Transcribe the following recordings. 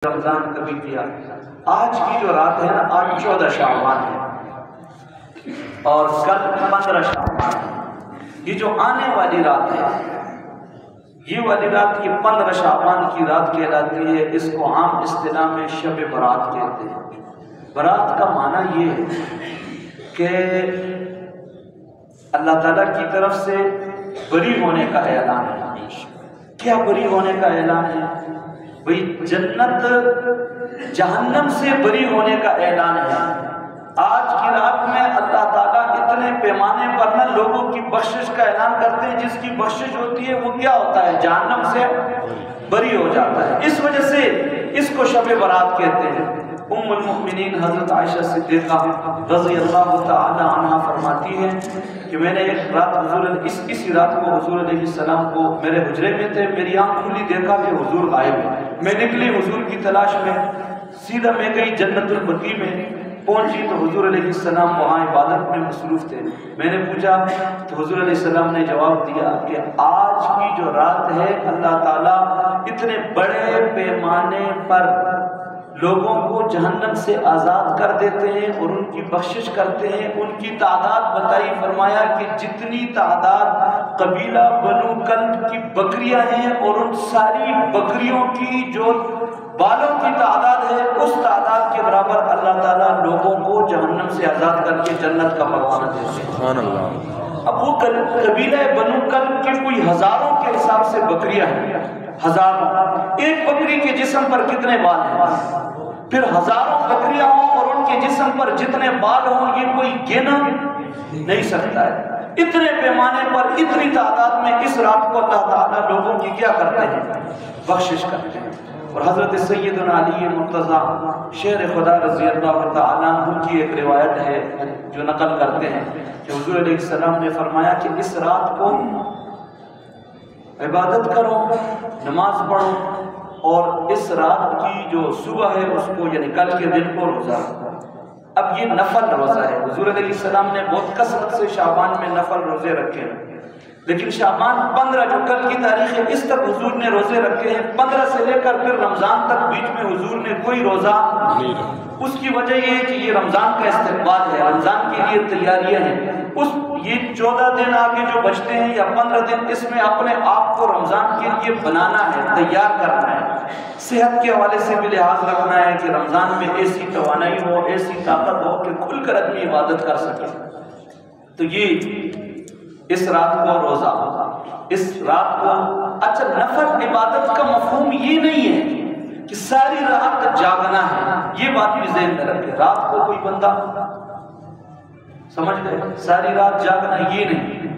رمضان کبھی کیا۔ آج کی جو رات ہے نا، آج 14 شعبان ہے اور کل 15 شعبان ہے۔ یہ جو آنے والی رات ہے، یہ والی رات یہ 15 شعبان کی رات کہلاتی ہے۔ اس کو عام اصطلاح میں شب برات کہتے ہیں۔ برات کا معنی یہ ہے کہ اللہ تعالیٰ کی طرف سے بری ہونے کا اعلان ہے۔ کیا بری ہونے کا اعلان ہے؟ بھئی جنت جہنم سے بری ہونے کا اعلان ہے۔ آج کی رات میں اللہ تعالیٰ اتنے پیمانے پر نہ لوگوں کی بخشش کا اعلان کرتے ہیں، جس کی بخشش ہوتی ہے وہ کیا ہوتا ہے؟ جہنم سے بری ہو جاتا ہے۔ اس وجہ سے اس کو شب برات کہتے ہیں۔ ام المؤمنین حضرت عائشہ صدیقہ رضی اللہ تعالی عنہ فرماتی ہے کہ میں نے ایک رات اسی رات کو حضور علیہ السلام کو میرے حجرے میں تھے، میری آنکھ کھلی، دیکھا کہ حضور غائب ہیں۔ میں نکلی حضور کی تلاش میں، سیدھا میں گئی جنت البقیع میں پہنچی تو حضور علیہ السلام وہاں عبادت میں مصروف تھے۔ میں نے پوچھا تو حضور علیہ السلام نے جواب دیا کہ آج کی جو رات ہے اللہ تعالیٰ اتنے بڑے پیمانے پر لوگوں کو جہنم سے آزاد کر دیتے ہیں اور ان کی بخشش کرتے ہیں۔ ان کی تعداد بتائی، فرمایا کہ جتنی تعداد قبیلہ بنو کلب کی بکریاں ہیں اور ان ساری بکریوں کی جو بالوں کی تعداد ہے، اس تعداد کے برابر اللہ تعالیٰ لوگوں کو جہنم سے آزاد کر کے جنت کا پروانہ دیتے ہیں۔ سبحان اللہ۔ اب وہ قبیلہ بنو کلب کی کوئی ہزاروں کے حساب سے بکریاں ہیں، ہزاروں۔ ایک بکری کے جسم پر کتنے بال ہیں؟ پھر ہزاروں بکریاں ہوں اور ان کے جسم پر جتنے بال ہوں، یہ کوئی گنا نہیں سکتا ہے۔ اتنے پیمانے پر اتنی تعداد میں اس رات کو اللہ تعالیٰ لوگوں کی کیا کرتے ہیں؟ بخشش کرتے ہیں۔ اور حضرت سیدنا علی مرتضیٰ شیر خدا رضی اللہ تعالیٰ عنہ کی ایک روایت ہے جو نقل کرتے ہیں کہ حضور علیہ السلام نے فرمایا کہ اس رات کو عبادت کرو، نماز پڑھو اور اس رات کی جو صبح ہے اس کو یعنی کل کے دن کو روزہ رکھو۔ اب یہ نفل روزہ ہے۔ حضور علیہ السلام نے بہت کثرت سے شعبان میں نفل روزے رکھے ہیں، لیکن شعبان 15 جو کل کی تاریخ ہے اس تک حضور نے روزے رکھے ہیں۔ 15 سے لے کر پھر رمضان تک بیچ میں حضور نے کوئی روزہ نہیں رکھا۔ اس کی وجہ یہ ہے کہ یہ رمضان کا استقبال ہے، رمضان کے لیے تیاریاں ہیں۔ یہ 14 دن آگے جو بچتے ہیں یا 15 دن، اس میں اپنے آپ کو رمضان کے لیے بنانا ہے، تیار کرنا ہے۔ صحت کے حوالے سے بھی لحاظ رکھنا ہے کہ رمضان میں ایسی توانائی ہو، ایسی طاقت ہو کہ کھل کر آدمی عبادت کر سکے۔ تو یہ اس رات کو روزہ، اس رات کو اچھا نفل عبادت کا مفہوم یہ نہیں ہے کہ ساری رات جاگنا ہے، یہ بات بھی ذہن میں رکھے۔ رات کو کوئی بندہ سمجھ گئے ساری رات جاگنا یہ نہیں،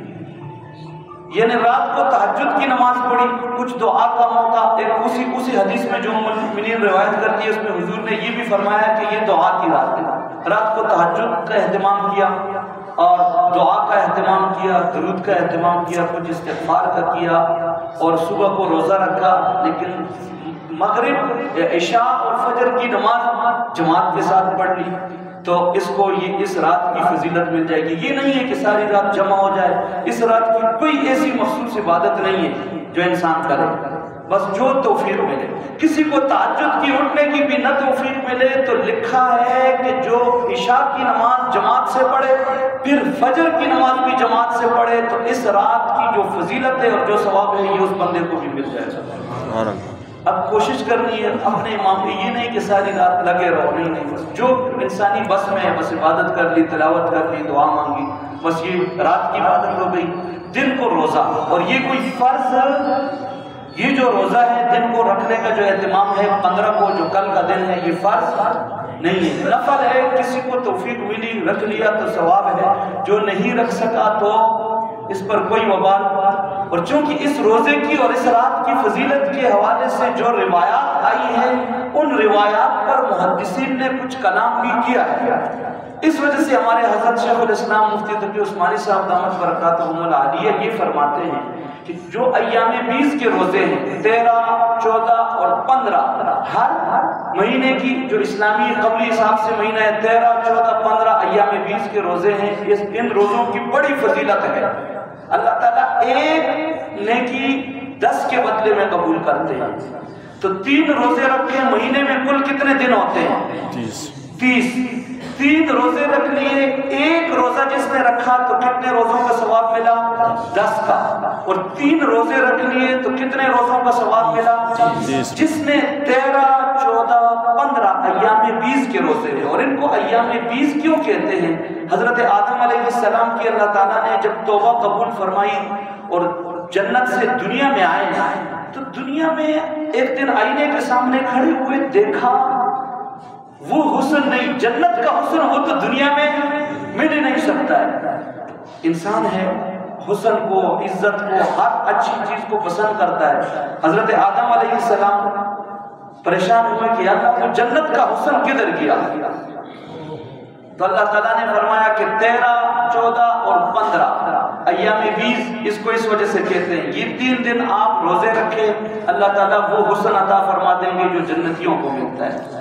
یعنی رات کو تہجد کی نماز پڑھی، کچھ دعا کا موقع۔ ایک اسی حدیث میں جو مومنین روایت کرتی ہے اس میں حضور نے یہ بھی فرمایا کہ یہ دعا کی رات ہے۔ رات کو تہجد کا اہتمام کیا اور دعا کا اہتمام کیا، درود کا اہتمام کیا، کچھ استغفار کا کیا اور صبح کو روزہ رکھا، لیکن مغرب عشاء اور فجر کی نماز جماعت کے ساتھ پڑھ لی تو اس کو یہ اس رات کی فضیلت مل جائے گی۔ یہ نہیں ہے کہ ساری رات جمع ہو جائے، اس رات کی کوئی ایسی مخصوص عبادت نہیں ہے جو انسان کرے، بس جو توفیق ملے۔ کسی کو تہجد کی اٹھنے کی بھی نہ توفیق ملے تو لکھا ہے کہ جو عشاء کی نماز جماعت سے پڑھے پھر فجر کی نماز بھی جماعت سے پڑھے تو اس رات کی جو فضیلت ہے اور جو ثواب ہے یہ اس بندے کو بھی مل جائے گا۔ اب کوشش کرنی ہے اپنے امام کی، یہ نہیں کہ ساری رات لگے رہو، نہیں، جو انسانی بس میں ہے بس عبادت کر لی، تلاوت کر لی، دعا مانگی، بس یہ رات کی عبادت ہو گئی۔ دن کو روزہ، اور یہ کوئی فرض، یہ جو روزہ ہے دن کو رکھنے کا جو اہتمام ہے 15 کو جو کل کا دن ہے یہ فرض نہیں ہے، نفل ہے۔ کسی کو توفیق ملی رکھ لیا تو ثواب ہے، جو نہیں رکھ سکا تو اس پر کوئی وبال۔ اور چونکہ اس روزے کی اور اس رات کی فضیلت کے حوالے سے جو روایات آئی ہیں ان روایات پر محدثین نے کچھ کلام بھی کیا ہے۔ اس وجہ سے ہمارے حضرت شیخ الاسلام مفتی تقی عثمانی صاحب دامت برکاتہم العالیہ یہ فرماتے ہیں کہ جو ایام 20 کے روزے ہیں 13، 14 اور 15 ہر مہینے کی جو اسلامی قبلی حساب سے مہینہ ہے 13، 14، 15 ایام 20 کے روزے ہیں، ان روزوں کی بڑی فضیلت ہے۔ اللہ تعالیٰ ایک نیکی 10 کے بدلے میں قبول کرتے ہیں۔ تو 3 روزے رکھے، مہینے میں کل کتنے دن ہوتے ہیں؟ 30۔ 3 روزے رکھ لیے، 1 روزہ جس نے رکھا تو کتنے روزوں کا ثواب ملا؟ 10 کا۔ اور 3 روزے رکھ لیے تو کتنے روزوں کا ثواب ملا؟ جس نے 13، 14، 15 ایام 20 کے روزے ہیں۔ اور ان کو ایام 20 کیوں کہتے ہیں؟ حضرت آدم علیہ السلام کی اللہ تعالیٰ نے جب توبہ قبول فرمائی اور جنت سے دنیا میں آئے تو دنیا میں ایک دن آئینے کے سامنے کھڑے ہوئے، دیکھا وہ حسن نہیں، جنت کا حسن ہو تو دنیا میں مل ہی نہیں سکتا ہے۔ انسان ہے، حسن کو، عزت کو، ہر اچھی چیز کو پسند کرتا ہے۔ حضرت آدم علیہ السلام پریشان ہوئے کہ اللہ تو جنت کا حسن کدھر گیا؟ تو اللہ تعالیٰ نے فرمایا کہ 13، 14 اور 15 ایام 20 اس کو اس وجہ سے کہتے ہیں، یہ 3 دن آپ روزے رکھے، اللہ تعالیٰ وہ حسن عطا فرما دیں گے جو جنتیوں کو ملتا ہے۔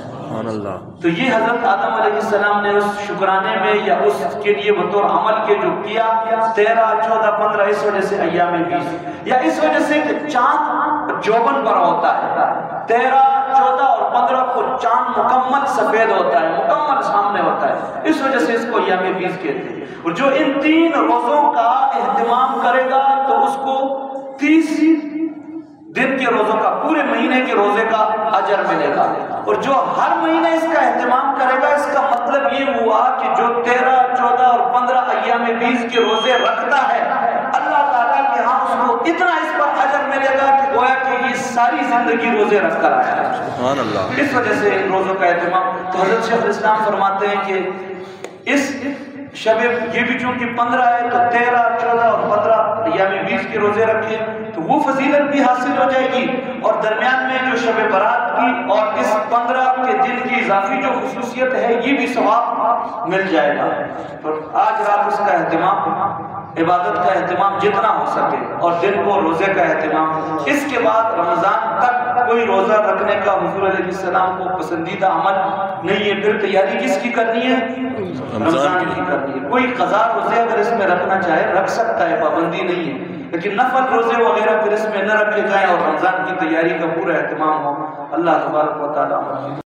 تو یہ حضرت آدم علیہ السلام نے اس شکرانے میں یا اس کے لیے بطور عمل کے جو کیا، 13، 14، 15 اس وجہ سے ایام 20، یا اس وجہ سے کہ چاند جوبن پر ہوتا ہے، 13، 14 اور 15 کو چاند مکمل سفید ہوتا ہے، مکمل سامنے ہوتا ہے، اس وجہ سے اس کو ایام 20 کہتے ہیں۔ اور جو ان 3 روزوں کا اہتمام کرے گا تو اس کو 30 دن کے روزوں کا، پورے مہینے کے روزے کا اجر ملے گا۔ اور جو ہر مہینے اس کا اہتمام کرے گا، اس کا مطلب یہ ہوا کہ جو 13، 14 اور 15 ایام 20 کے روزے رکھتا ہے، اللہ تعالیٰ کے ہاں اس کو اتنا اس پر اجر ملے گا کہ گویا کہ یہ ساری زندگی روزے رکھ کر آیا ہے۔ سبحان اللہ۔ اس وجہ سے ان روزوں کا اہتمام۔ تو حضرت شیخ الاسلام فرماتے ہیں کہ اس شب یہ بھی چونکہ 15 ہے تو 13، 14 اور 15 ایام 20 کے روزے رکھے تو وہ فضیلت بھی حاصل ہو جائے گی، اور درمیان میں جو شب برات کی اور اس 15 کے دن کی اضافی جو خصوصیت ہے یہ بھی ثواب مل جائے گا۔ تو آج رات اس کا اہتمام، عبادت کا اہتمام جتنا ہو سکے، اور دن کو روزے کا اہتمام۔ اس کے بعد رمضان تک کوئی روزہ رکھنے کا حضور علیہ السلام کو پسندیدہ عمل نہیں ہے۔ پھر تیاری کس کی کرنی ہے؟ رمضان کی کرنی ہے۔ کوئی قضا روزے اگر اس میں رکھنا چاہے رکھ سکتا ہے، پابندی نہیں ہے، لیکن نفل روزے وغیرہ پھر اس میں نہ رکھے جائیں اور رمضان کی تیاری کا پورا اہتمام ہو۔ اللہ تبارک و تعالیٰ